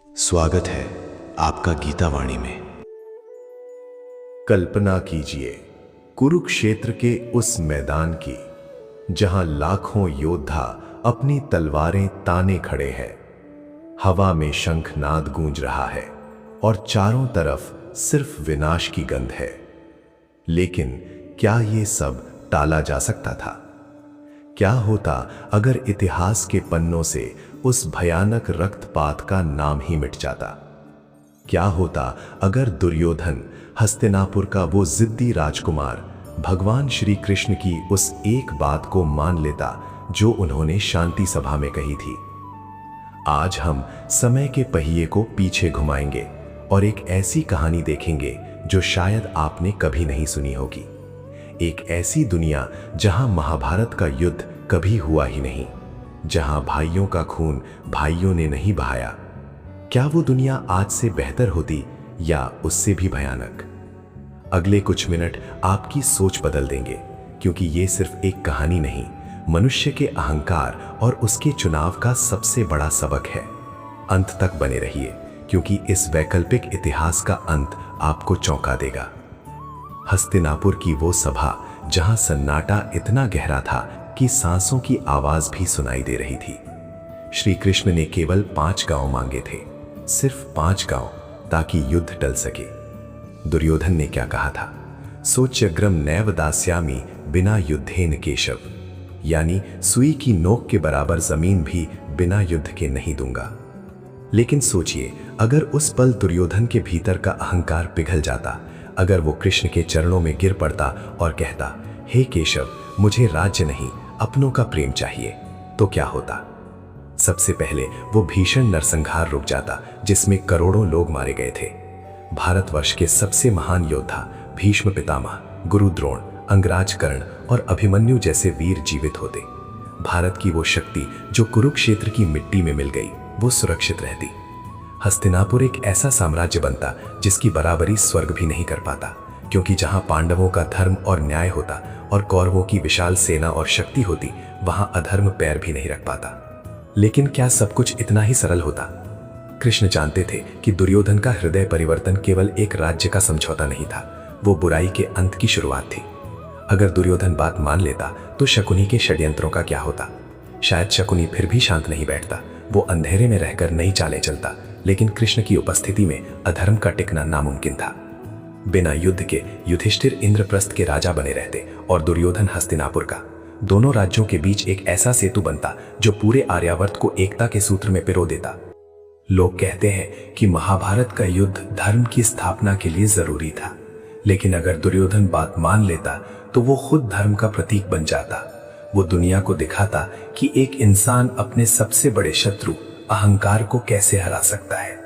स्वागत है आपका गीतावाणी में। कल्पना कीजिए कुरुक्षेत्र के उस मैदान की जहां लाखों योद्धा अपनी तलवारें ताने खड़े हैं। हवा में शंखनाद गूंज रहा है और चारों तरफ सिर्फ विनाश की गंध है। लेकिन क्या ये सब टाला जा सकता था? क्या होता अगर इतिहास के पन्नों से उस भयानक रक्तपात का नाम ही मिट जाता? क्या होता अगर दुर्योधन, हस्तिनापुर का वो जिद्दी राजकुमार, भगवान श्री कृष्ण की उस एक बात को मान लेता जो उन्होंने शांति सभा में कही थी? आज हम समय के पहिए को पीछे घुमाएंगे और एक ऐसी कहानी देखेंगे जो शायद आपने कभी नहीं सुनी होगी। एक ऐसी दुनिया जहां महाभारत का युद्ध कभी हुआ ही नहीं, जहां भाइयों का खून भाइयों ने नहीं बहाया। क्या वो दुनिया आज से बेहतर होती या उससे भी भयानक? अगले कुछ मिनट आपकी सोच बदल देंगे, क्योंकि ये सिर्फ एक कहानी नहीं, मनुष्य के अहंकार और उसके चुनाव का सबसे बड़ा सबक है। अंत तक बने रहिए, क्योंकि इस वैकल्पिक इतिहास का अंत आपको चौंका देगा। हस्तिनापुर की वो सभा जहां सन्नाटा इतना गहरा था कि सांसों की आवाज भी सुनाई दे रही थी। श्री कृष्ण ने केवल 5 गांव मांगे थे, सिर्फ 5 गांव, ताकि युद्ध टल सके। दुर्योधन ने क्या कहा था? सोच्यग्रम नैव दास्यामि बिना युद्धेन केशव, यानी सुई की नोक के बराबर जमीन भी बिना युद्ध के नहीं दूंगा। लेकिन सोचिए, अगर उस पल दुर्योधन के भीतर का अहंकार पिघल जाता, अगर वो कृष्ण के चरणों में गिर पड़ता और कहता, हे केशव, मुझे राज्य नहीं अपनों का प्रेम चाहिए, तो क्या होता? सबसे पहले वो भीषण नरसंहार रुक जाता जिसमें करोड़ों लोग मारे गए थे। भारतवर्ष के सबसे महान योद्धा भीष्म पितामह, गुरु द्रोण, अंगराज कर्ण और अभिमन्यु जैसे वीर जीवित होते। भारत की वो शक्ति जो कुरुक्षेत्र की मिट्टी में मिल गई, वो सुरक्षित रहती। हस्तिनापुर एक ऐसा साम्राज्य बनता जिसकी बराबरी स्वर्ग भी नहीं कर पाता, क्योंकि जहां पांडवों का धर्म और न्याय होता और कौरवों की विशाल सेना और शक्ति होती, वहां अधर्म पैर भी नहीं रख पाता। लेकिन क्या सब कुछ इतना ही सरल होता? कृष्ण जानते थे कि दुर्योधन का हृदय परिवर्तन केवल एक राज्य का समझौता नहीं था, वो बुराई के अंत की शुरुआत थी। अगर दुर्योधन बात मान लेता तो शकुनी के षड्यंत्रों का क्या होता? शायद शकुनी फिर भी शांत नहीं बैठता, वो अंधेरे में रहकर नई चालें चलता, लेकिन कृष्ण की उपस्थिति में अधर्म का टिकना नामुमकिन था। बिना युद्ध के युधिष्ठिर इंद्रप्रस्थ के राजा बने रहते और दुर्योधन हस्तिनापुर का। दोनों राज्यों के बीच एक ऐसा सेतु बनता जो पूरे आर्यावर्त को एकता के सूत्र में पिरो देता। लोग कहते हैं कि महाभारत का युद्ध धर्म की स्थापना के लिए जरूरी था, लेकिन अगर दुर्योधन बात मान लेता तो वो खुद धर्म का प्रतीक बन जाता। वो दुनिया को दिखाता कि एक इंसान अपने सबसे बड़े शत्रु अहंकार को कैसे हरा सकता है।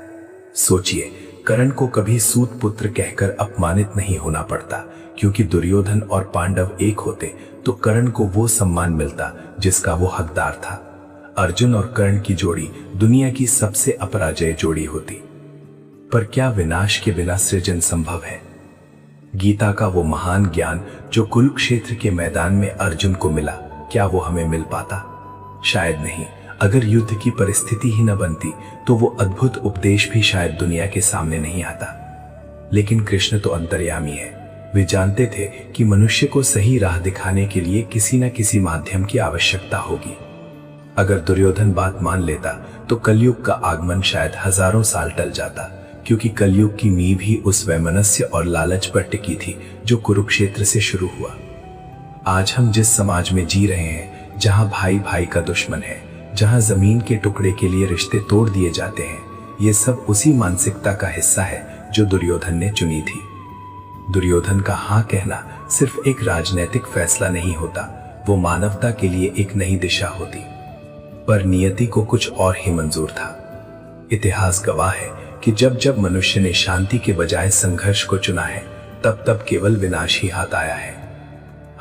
सोचिए, कर्ण को कभी सूत पुत्र कहकर अपमानित नहीं होना पड़ता, क्योंकि दुर्योधन और पांडव एक होते तो कर्ण को वो सम्मान मिलता जिसका वो हकदार था। अर्जुन और कर्ण की जोड़ी दुनिया की सबसे अपराजय जोड़ी होती। पर क्या विनाश के बिना सृजन संभव है? गीता का वो महान ज्ञान जो कुरुक्षेत्र के मैदान में अर्जुन को मिला, क्या वो हमें मिल पाता? शायद नहीं। अगर युद्ध की परिस्थिति ही न बनती तो वो अद्भुत उपदेश भी शायद दुनिया के सामने नहीं आता। लेकिन कृष्ण तो अंतर्यामी है। वे जानते थे कि मनुष्य को सही राह दिखाने के लिए किसी न किसी माध्यम की आवश्यकता होगी। अगर दुर्योधन बात मान लेता तो कलयुग का आगमन शायद हजारों साल टल जाता, क्योंकि कलयुग की नींव ही उस वैमनस्य और लालच पर टिकी थी जो कुरुक्षेत्र से शुरू हुआ। आज हम जिस समाज में जी रहे हैं, जहां भाई भाई का दुश्मन है, जहां जमीन के टुकड़े के लिए रिश्ते तोड़ दिए जाते हैं, ये सब उसी मानसिकता का हिस्सा है जो दुर्योधन ने चुनी थी। दुर्योधन का हाँ कहना सिर्फ एक राजनीतिक फैसला नहीं होता, वो मानवता के लिए एक नई दिशा होती। पर नियति को कुछ और ही मंजूर था। इतिहास गवाह है कि जब जब मनुष्य ने शांति के बजाय संघर्ष को चुना है, तब तब केवल विनाश ही हाथ आया है।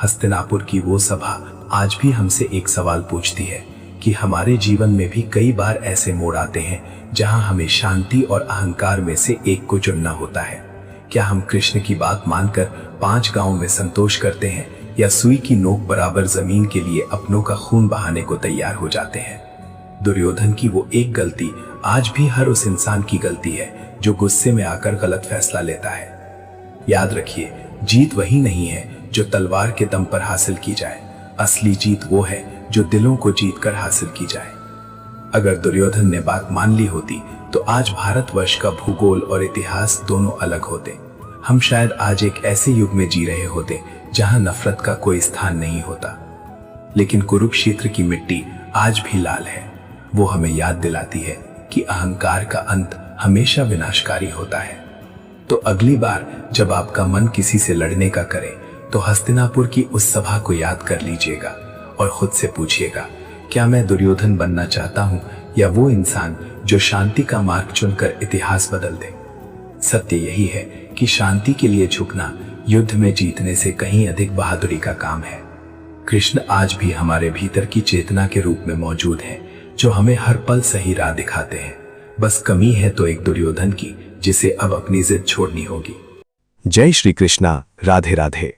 हस्तिनापुर की वो सभा आज भी हमसे एक सवाल पूछती है कि हमारे जीवन में भी कई बार ऐसे मोड़ आते हैं जहां हमें शांति और अहंकार में से एक को चुनना होता है। क्या हम कृष्ण की बात मानकर 5 गांवों में संतोष करते हैं, या सुई की नोक बराबर जमीन के लिए अपनों का खून बहाने को तैयार हो जाते हैं? दुर्योधन की वो एक गलती आज भी हर उस इंसान की गलती है जो गुस्से में आकर गलत फैसला लेता है। याद रखिए, जीत वही नहीं है जो तलवार के दम पर हासिल की जाए, असली जीत वो है जो दिलों को जीत कर हासिल की जाए। अगर दुर्योधन ने बात मान ली होती तो आज भारतवर्ष का भूगोल और इतिहास दोनों अलग होते। हम शायद आज एक ऐसे युग में जी रहे होते जहां नफरत का कोई स्थान नहीं होता। लेकिन कुरुक्षेत्र की मिट्टी आज भी लाल है। वो हमें याद दिलाती है कि अहंकार का अंत हमेशा विनाशकारी होता है। तो अगली बार जब आपका मन किसी से लड़ने का करे तो हस्तिनापुर की उस सभा को याद कर लीजिएगा और खुद से पूछिएगा, क्या मैं दुर्योधन बनना चाहता हूं या वो इंसान जो शांति का मार्ग चुनकर इतिहास बदल दे। सत्य यही है कि शांति के लिए झुकना युद्ध में जीतने से कहीं अधिक बहादुरी का काम है। कृष्ण आज भी हमारे भीतर की चेतना के रूप में मौजूद है, जो हमें हर पल सही राह दिखाते हैं। बस कमी है तो एक दुर्योधन की, जिसे अब अपनी जिद छोड़नी होगी। जय श्री कृष्णा। राधे राधे।